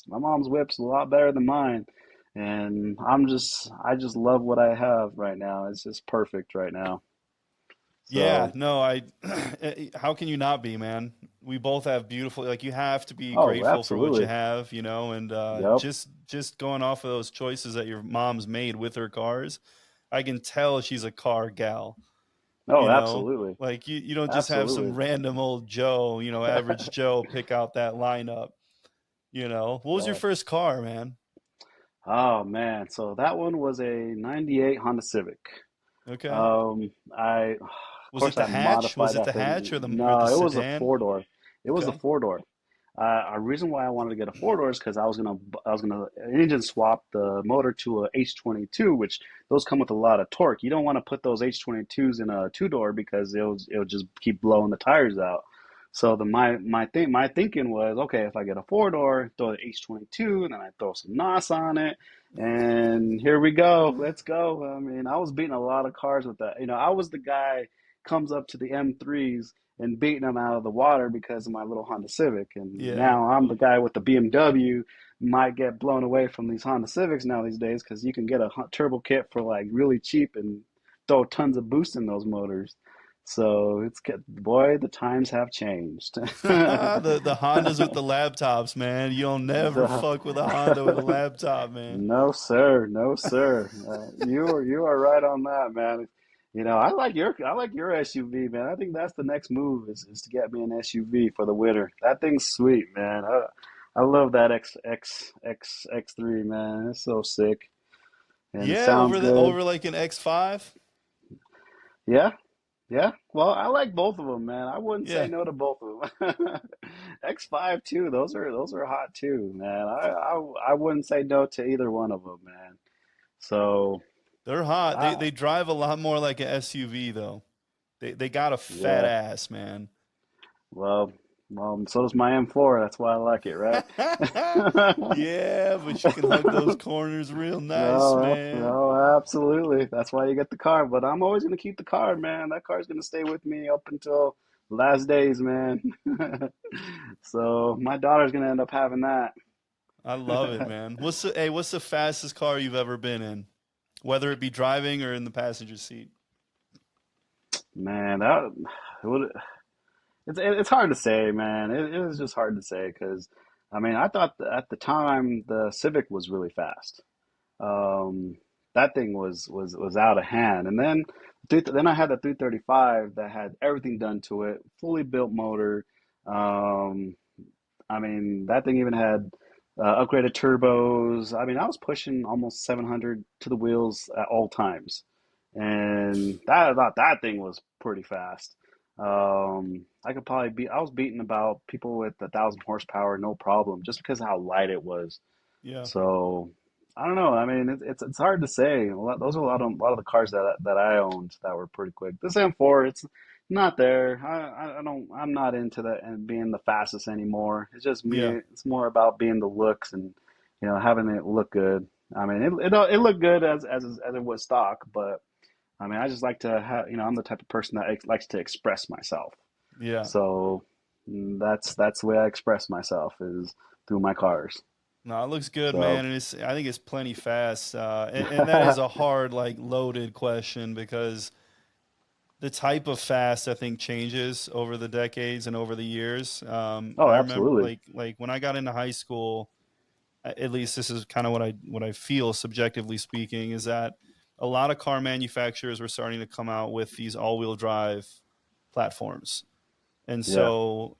B: my mom's whip's a lot better than mine. And I just love what I have right now. It's just perfect right now.
A: Yeah,
B: So,
A: no, I how can you not be, man? We both have beautiful, like you have to be
B: oh,
A: grateful for what you
B: absolutely.
A: have, you know, and
B: Yep.
A: just going off of those choices that your mom's made with her cars, I can tell she's a car gal,
B: Oh,
A: you know?
B: absolutely.
A: Like you don't just have some
B: Absolutely.
A: random old Joe, you know, average Joe pick out that lineup, you know. What was your
B: Right.
A: first car, man?
B: Oh man. So that one was a 98 Honda Civic.
A: Okay.
B: Of
A: Was it
B: course
A: the
B: I
A: hatch? Was
B: modified
A: it
B: that
A: the hatch
B: thing.
A: or the
B: No, it was a
A: sedan?
B: four door. It was a
A: Okay.
B: four door. A reason why I wanted to get a four door is because I was gonna engine swap the motor to a H22, which those come with a lot of torque. You don't want to put those H22s in a two door because it'll just keep blowing the tires out. So my thinking was, okay, if I get a four door, throw the H22, and then I throw some NOS on it, and here we go. Let's go. I mean, I was beating a lot of cars with that. You know, I was the guy comes up to the M3s and beating them out of the water because of my little Honda Civic. And
A: Yeah.
B: now I'm the guy with the BMW. Might get blown away from these Honda Civics now these days because you can get a turbo kit for like really cheap and throw tons of boost in those motors. So it's boy, the times have changed.
A: The Hondas with the laptops, man. You'll never
B: The-
A: fuck with a Honda with a laptop, man.
B: No, sir. No, sir. You are right on that, man. You know, I like your SUV, man. I think that's the next move is to get me an SUV for the winter. That thing's sweet, man. I love that X3, man. It's so sick and it
A: Yeah,
B: sounds good.
A: over like an X5.
B: Yeah, yeah. Well, I like both of them, man. I wouldn't say
A: Yeah,
B: no to both of them. X5 too. Those are hot too, man. I wouldn't say no to either one of them, man. So.
A: they're hot.
B: I,
A: They drive a lot more like an SUV though. They got a fat
B: yeah.
A: ass, man.
B: Well, so does my M4. That's why I like it, right?
A: Yeah, but you can hug those corners real nice,
B: Oh,
A: man.
B: absolutely. That's why you get the car. But I'm always gonna keep the car, man. That car's gonna stay with me up until the last days, man. So my daughter's gonna end up having that.
A: I love it, man. What's the fastest car you've ever been in? Whether it be driving or in the passenger seat.
B: Man, that it would. It's hard to say, man. It was just hard to say because, I mean, I thought at the time the Civic was really fast. Um, that thing was out of hand. And then I had the 335 that had everything done to it, fully built motor. Um, I mean, that thing even had upgraded turbos. I mean, I was pushing almost 700 to the wheels at all times, and I thought that thing was pretty fast. I could probably beat. I was beating about people with 1,000 horsepower, no problem, just because of how light it was.
A: Yeah.
B: So I don't know. I mean, it's hard to say. Those are a lot of the cars that I owned that were pretty quick. This M4, it's not there. I don't. I'm not into that and being the fastest anymore. It's just me.
A: Yeah.
B: It's more about being the looks and having it look good. I mean, it looked good as it was stock, but I mean, I just like to have. I'm the type of person that likes to express myself.
A: Yeah.
B: So that's the way I express myself is through my cars.
A: No, it looks good,
B: So.
A: man, and I think it's plenty fast. And that is a hard, like, loaded question because the type of fast I think changes over the decades and over the years.
B: Oh,
A: I remember,
B: absolutely.
A: like when I got into high school, at least this is kind of what I feel subjectively speaking, is that a lot of car manufacturers were starting to come out with these all-wheel drive platforms, and
B: Yeah.
A: so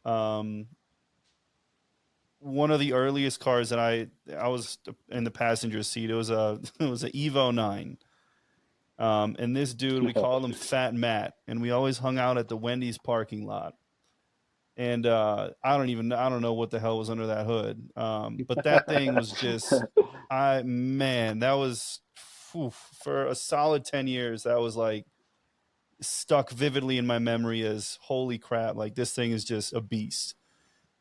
A: one of the earliest cars that I was in the passenger seat. It was a it was a Evo 9. And this dude, we called him Fat Matt, and we always hung out at the Wendy's parking lot. And I don't know what the hell was under that hood. But that thing was just, I man, that was phew, for a solid 10 years. That was like stuck vividly in my memory as holy crap. Like this thing is just a beast.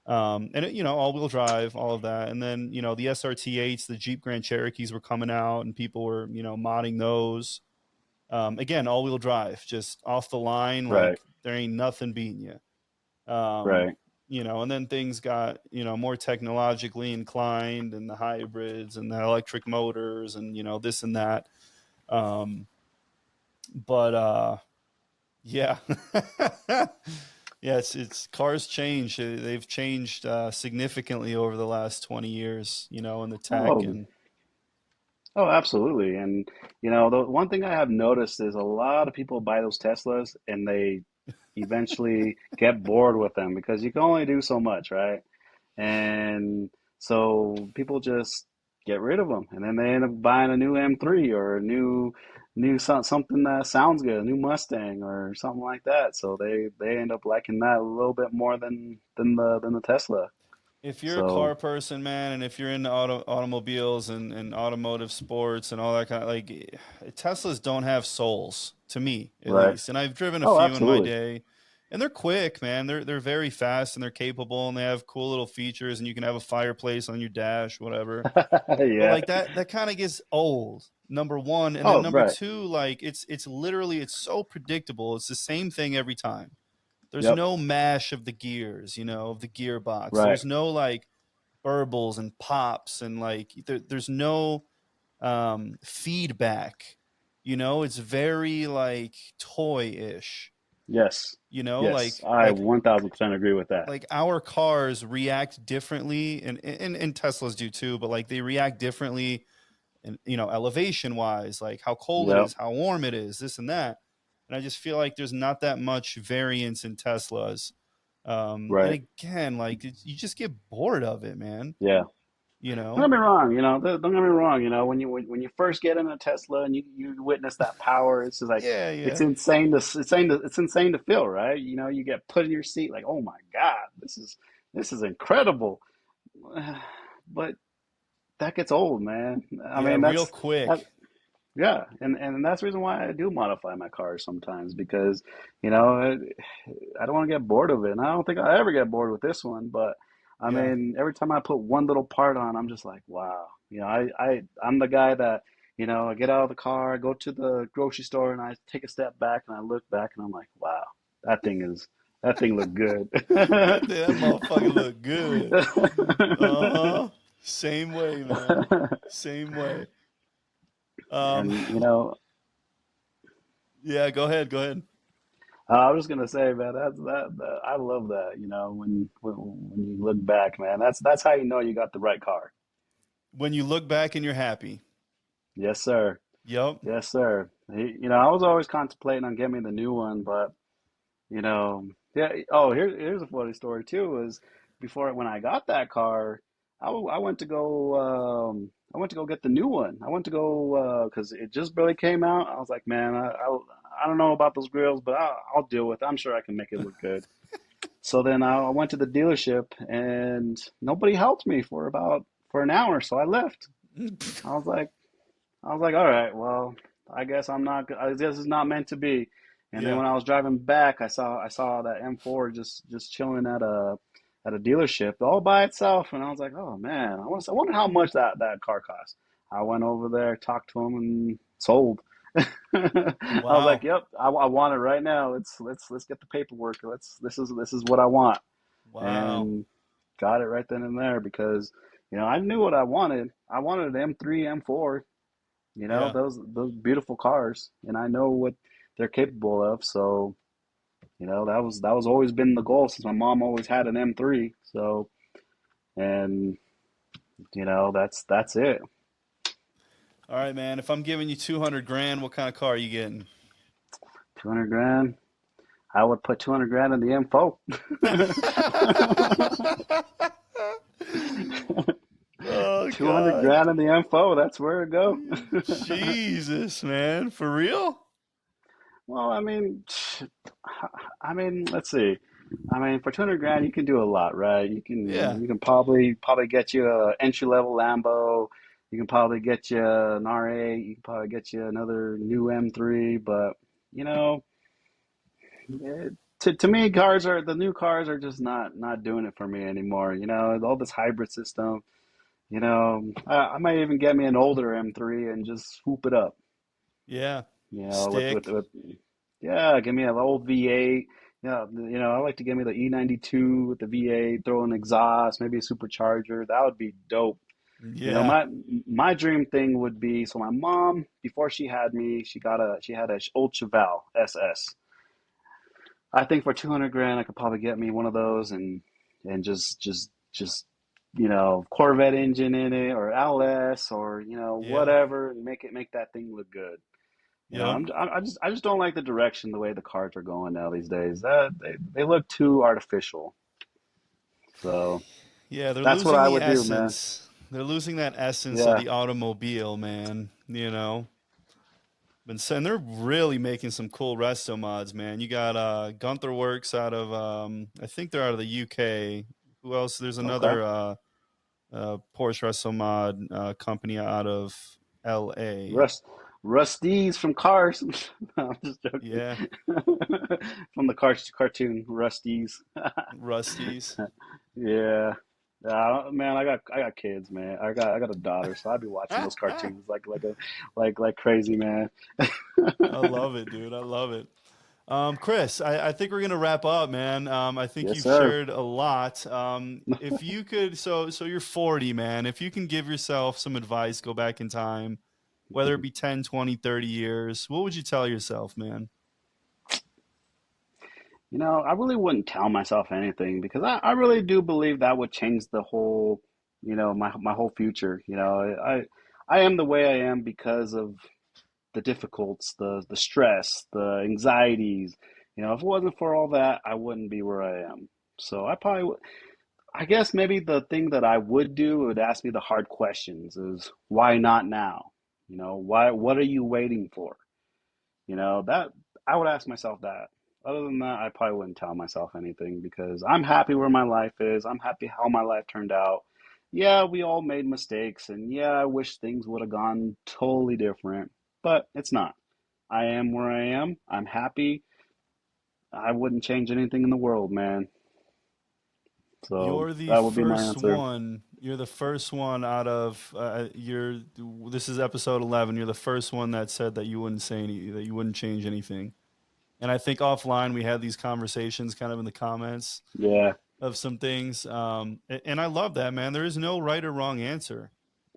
A: And all wheel drive, all of that. And then the SRT8s, the Jeep Grand Cherokees were coming out, and people were modding those. Again, all wheel drive, just off the line,
B: Right.
A: like there ain't nothing beating you. Um,
B: Right.
A: and then things got, more technologically inclined, and the hybrids and the electric motors and, this and that. Um, but yeah. Yeah, it's cars change. They've changed significantly over the last 20 years, in the tech
B: Oh,
A: and
B: oh, absolutely. And the one thing I have noticed is a lot of people buy those Teslas and they eventually get bored with them because you can only do so much, right? And so people just get rid of them, and then they end up buying a new M3 or a something that sounds good, a new Mustang or something like that. So they end up liking that a little bit more than the Tesla.
A: if you're a
B: So,
A: car person, man, and if you're into automobiles and automotive sports and all that kind of like Teslas don't have souls to me at
B: right.
A: least. And I've driven a
B: Oh,
A: few in my
B: absolutely.
A: day, and they're quick, man. They're very fast and they're capable and they have cool little features and you can have a fireplace on your dash, whatever. But
B: Yeah.
A: like that kind of gets old. Number one, and then
B: Oh,
A: number
B: right.
A: two, like it's literally it's so predictable. It's the same thing every time. There's
B: Yep.
A: no mash of the gears, of the gearbox.
B: Right.
A: There's no like burbles and pops and like there's no feedback. It's very like toy-ish.
B: Yes.
A: Like
B: Yes. I 1000% agree with that.
A: our cars react differently, and Teslas do too, but like they react differently, and elevation wise, like how cold it
B: Yep.
A: is, how warm it is, this and that. And I just feel like there's not that much variance in Teslas. And
B: Right.
A: again, like you just get bored of it, man.
B: Yeah.
A: you
B: Don't
A: know
B: get me wrong, don't get me wrong, when you first get in a Tesla and you witness that power, it's just like
A: yeah,
B: it's
A: yeah.
B: insane to feel, right? You get put in your seat like, "Oh my God, this is incredible." But that gets old, man. I
A: Yeah,
B: mean,
A: real
B: that
A: quick.
B: yeah, and that's the reason why I do modify my cars sometimes because, you know, I don't want to get bored of it. And I don't think I ever get bored with this one, but I
A: Yeah.
B: mean, every time I put one little part on, I'm just like, wow. I'm the guy that, I get out of the car, I go to the grocery store and I take a step back and I look back and I'm like, wow, that thing looked good.
A: That motherfucker look good. Uh-huh. Same way, man. Same way. Um,
B: And,
A: yeah, go ahead, go ahead.
B: I was just gonna say, man, that I love that. When you look back, man, that's how you know you got the right car.
A: When you look back and you're happy.
B: Yes, sir.
A: Yep.
B: Yes, sir. I was always contemplating on getting me the new one, but yeah. Oh, here's a funny story too. Is before when I got that car, I went to go. I went to go get the new one. I went to go because it just barely came out. I was like, man, I don't know about those grills, but I'll deal with it. I'm sure I can make it look good. So then I went to the dealership and nobody helped me for an hour, so I left. I was like, all right, well, I guess I'm not. I guess it's not meant to be. And then
A: Yeah.
B: when I was driving back, I saw that M4 just chilling at a dealership all by itself, and I was like, oh man, I wonder how much that car cost. I went over there, talked to him, and sold. I was like,
A: Wow.
B: yep, I want it right now. Let's get the paperwork. This is what I want,
A: Wow.
B: and got it right then and there because I knew what I wanted. I wanted an M3, M4,
A: Yeah.
B: those beautiful cars, and I know what they're capable of. So, that was always been the goal since my mom always had an M3. So, and that's it.
A: All right, man. If I'm giving you 200 grand, what kind of car are you getting?
B: 200 grand. I would put 200 grand in the M4.
A: Oh
B: 200
A: God.
B: grand in the M4. That's where it go.
A: Jesus, man. For real?
B: Well, I mean, let's see. I mean, for 200 grand, you can do a lot, right? You can
A: Yeah.
B: you can probably get you a entry level Lambo. You can probably get you an R8. You can probably get you another new M3. But you know, to me, the new cars are just not doing it for me anymore. All this hybrid system. I might even get me an older M3 and just swoop it up.
A: Yeah.
B: With
A: Stick.
B: yeah, give me an old V8. Yeah, I like to give me the E92 with the V8, throw an exhaust, maybe a supercharger. That would be dope.
A: Yeah.
B: My dream thing would be, so my mom, before she had me, she had a old Chevelle SS. I think for 200 grand, I could probably get me one of those and just Corvette engine in it or LS or
A: Yeah.
B: whatever, and make that thing look good.
A: Yep.
B: I just don't like the direction the way the cars are going now these days. They look too artificial. So
A: Yeah, they're
B: that's what
A: losing
B: I
A: the
B: would do, man.
A: essence. They're losing that essence of
B: Yeah.
A: the automobile, man. And they're really making some cool resto mods, man. You got Gunther Works out of I think they're out of the UK. Who else? There's
B: Okay.
A: another Porsche resto mod company out of LA.
B: Rust Rusties from Cars. No, I'm just joking.
A: Yeah,
B: From the Cars cartoon, Rusties.
A: Rusties.
B: Yeah. Yeah, man, I got kids, man. I got a daughter, so I'd be watching those
A: I
B: cartoons like crazy, man.
A: love it, dude. I love it. Chris, I think we're gonna wrap up, man. I think
B: Yes,
A: you've
B: sir.
A: shared a lot. If you could, so you're 40, man. If you can give yourself some advice, go back in time, whether it be 10, 20, 30 years, what would you tell yourself, man?
B: I really wouldn't tell myself anything because I really do believe that would change the whole, my whole future. I am the way I am because of the difficulties, the stress, the anxieties. If it wasn't for all that, I wouldn't be where I am. So I guess maybe the thing that I would do would ask me the hard questions is why not now? What are you waiting for? That I would ask myself that. Other than that, I probably wouldn't tell myself anything because I'm happy where my life is. I'm happy how my life turned out. Yeah, we all made mistakes, and yeah, I wish things would have gone totally different, but it's not. I am where I am. I'm happy. I wouldn't change anything in the world, man. So
A: You're the
B: that would be my
A: first
B: answer.
A: one. You're the first one out of you're. This is episode 11. You're the first one that said that you wouldn't say any, that you wouldn't change anything. And I think offline we had these conversations, kind of in the comments
B: Yeah,
A: of some things. And I love that, man. There is no right or wrong answer,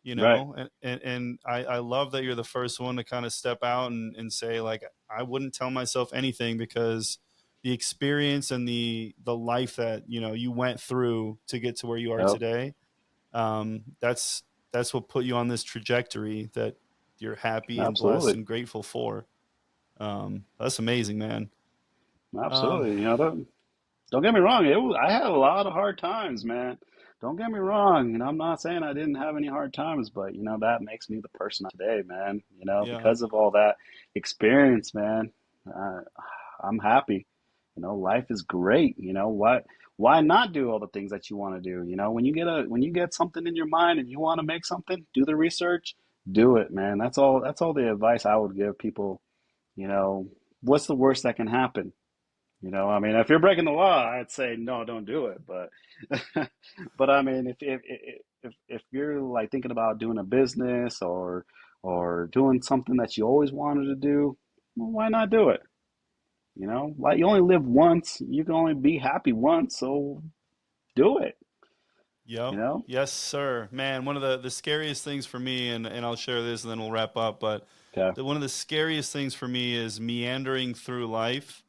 B: right.
A: and I love that you're the first one to kind of step out and say, like, I wouldn't tell myself anything because the experience and the life that, you went through to get to where you are
B: Yep,
A: today, that's what put you on this trajectory that you're happy and blessed
B: absolutely.
A: and grateful for. That's amazing, man. Um,
B: Absolutely. Don't get me wrong. I had a lot of hard times, man. Don't get me wrong. I'm not saying I didn't have any hard times, but that makes me the person I am today, man.
A: yeah.
B: Because of all that experience, man. Uh, I'm happy. Life is great. What? why not do all the things that you want to do? You know, when you get something in your mind and you want to make something, do the research, do it, man. That's all the advice I would give people. You know, what's the worst that can happen? You know, I mean, if you're breaking the law, I'd say no, don't do it. But, but I mean, if you're like thinking about doing a business or doing something that you always wanted to do, well, why not do it? You know, like you only live once, you can only be happy once, so do it.
A: Yep.
B: You know?
A: Yes, sir. Man, one of the scariest things for me, and I'll share this and then we'll wrap up, but
B: Okay.
A: one of the scariest things for me is meandering through life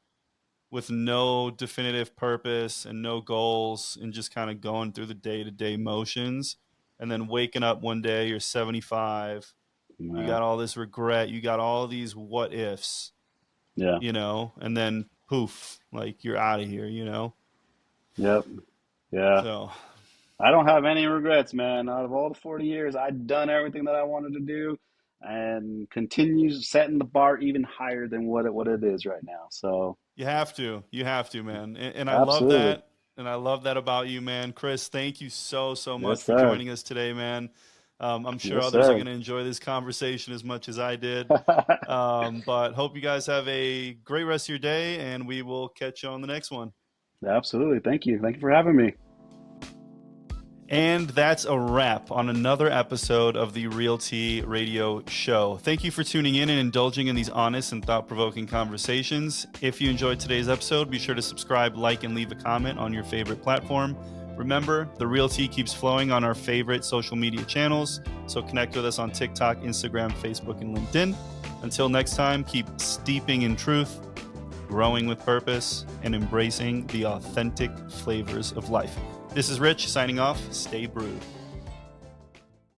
A: with no definitive purpose and no goals and just kind of going through the day-to-day motions, and then waking up one day, you're 75, you
B: Yeah.
A: got all this regret, you got all these what ifs,
B: Yeah.
A: and then poof, like you're out of here,
B: Yep. Yeah.
A: so
B: I don't have any regrets, man. Out of all the 40 years, I've done everything that I wanted to do and continues setting the bar even higher than what it is right now. So,
A: you have to, man, and I love
B: absolutely.
A: that, and I love that about you, man. Chris, thank you so much
B: Yes,
A: for
B: sir.
A: joining us today, man. I'm sure
B: Yes,
A: others are
B: sir.
A: going to enjoy this conversation as much as I did. But hope you guys have a great rest of your day, and we will catch you on the next one.
B: Absolutely. Thank you. Thank you for having me.
A: And that's a wrap on another episode of the Realty Radio Show. Thank you for tuning in and indulging in these honest and thought-provoking conversations. If you enjoyed today's episode, be sure to subscribe, like, and leave a comment on your favorite platform. Remember, the Realty keeps flowing on our favorite social media channels, so connect with us on TikTok, Instagram, Facebook, and LinkedIn. Until next time, keep steeping in truth, growing with purpose, and embracing the authentic flavors of life. This is Rich signing off. Stay brewed.